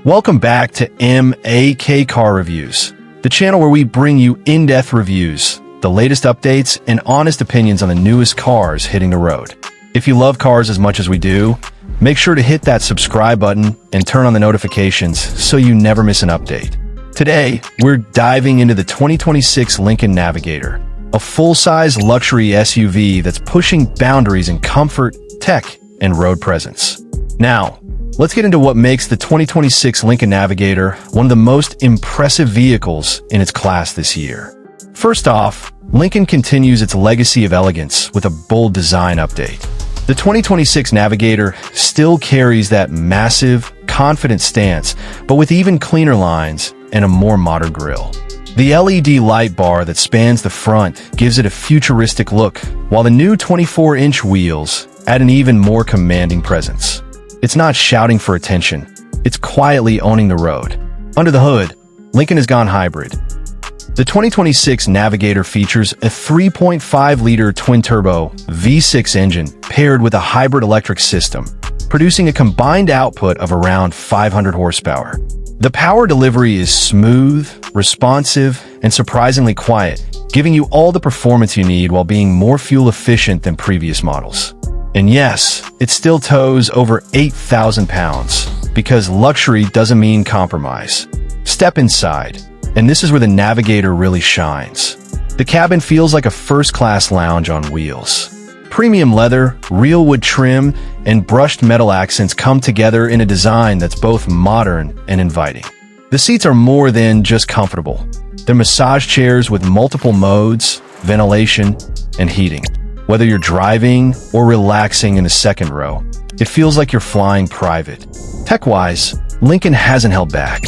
Welcome back to MAK Car Reviews, the channel where we bring you in-depth reviews, the latest updates, and honest opinions on the newest cars hitting the road. If you love cars as much as we do, make sure to hit that subscribe button and turn on the notifications so you never miss an update. Today, we're diving into the 2026 Lincoln Navigator, a full-size luxury SUV that's pushing boundaries in comfort, tech, and road presence. Now, let's get into what makes the 2026 Lincoln Navigator one of the most impressive vehicles in its class this year. First off, Lincoln continues its legacy of elegance with a bold design update. The 2026 Navigator still carries that massive, confident stance, but with even cleaner lines and a more modern grille. The LED light bar that spans the front gives it a futuristic look, while the new 24-inch wheels add an even more commanding presence. It's not shouting for attention, it's quietly owning the road. Under the hood, Lincoln has gone hybrid. The 2026 Navigator features a 3.5-liter twin-turbo V6 engine paired with a hybrid electric system, producing a combined output of around 500 horsepower. The power delivery is smooth, responsive, and surprisingly quiet, giving you all the performance you need while being more fuel efficient than previous models. And yes, it still tows over 8,000 pounds, because luxury doesn't mean compromise. Step inside, and this is where the Navigator really shines. The cabin feels like a first-class lounge on wheels. Premium leather, real wood trim, and brushed metal accents come together in a design that's both modern and inviting. The seats are more than just comfortable. They're massage chairs with multiple modes, ventilation, and heating. Whether you're driving or relaxing in the second row, it feels like you're flying private. Tech-wise, Lincoln hasn't held back.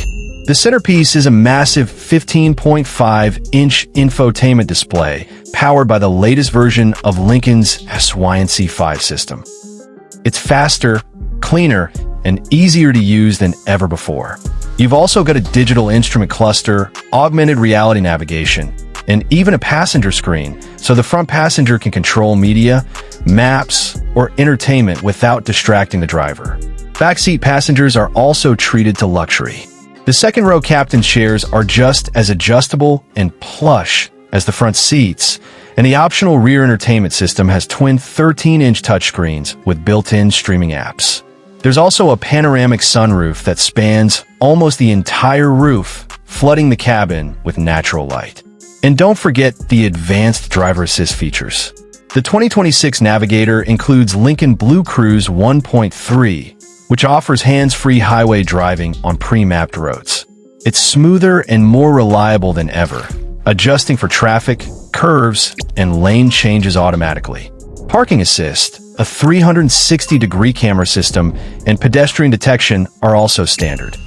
The centerpiece is a massive 15.5-inch infotainment display powered by the latest version of Lincoln's SYNC5 system. It's faster, cleaner, and easier to use than ever before. You've also got a digital instrument cluster, augmented reality navigation, and even a passenger screen, so the front passenger can control media, maps, or entertainment without distracting the driver. Backseat passengers are also treated to luxury. The second-row captain's chairs are just as adjustable and plush as the front seats, and the optional rear entertainment system has twin 13-inch touchscreens with built-in streaming apps. There's also a panoramic sunroof that spans almost the entire roof, flooding the cabin with natural light. And don't forget the advanced driver assist features. The 2026 Navigator includes Lincoln Blue Cruise 1.3, which offers hands-free highway driving on pre-mapped roads. It's smoother and more reliable than ever, adjusting for traffic, curves, and lane changes automatically. Parking assist, a 360-degree camera system, and pedestrian detection are also standard.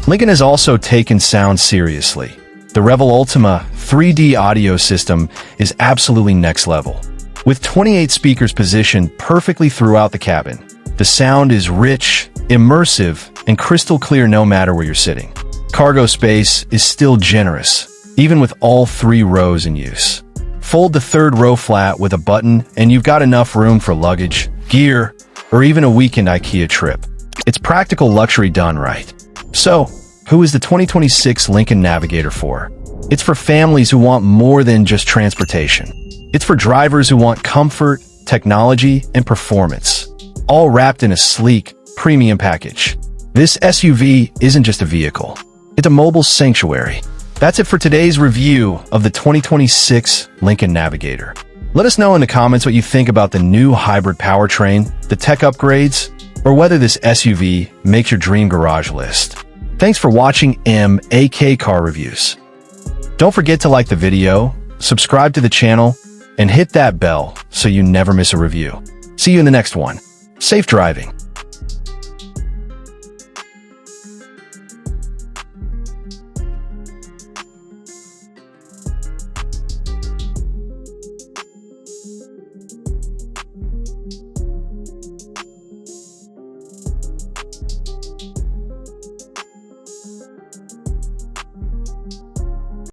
Lincoln has also taken sound seriously. The Revel Ultima 3D audio system is absolutely next level. With 28 speakers positioned perfectly throughout the cabin, the sound is rich, immersive, and crystal clear no matter where you're sitting. Cargo space is still generous, even with all 3 rows in use. Fold the third row flat with a button and you've got enough room for luggage, gear, or even a weekend IKEA trip. It's practical luxury done right. So, who is the 2026 Lincoln Navigator for? It's for families who want more than just transportation. It's for drivers who want comfort, technology, and performance, all wrapped in a sleek, premium package. This SUV isn't just a vehicle. It's a mobile sanctuary. That's it for today's review of the 2026 Lincoln Navigator. Let us know in the comments what you think about the new hybrid powertrain, the tech upgrades, or whether this SUV makes your dream garage list. Thanks for watching MAK Car Reviews. Don't forget to like the video, subscribe to the channel, and hit that bell so you never miss a review. See you in the next one. Safe driving.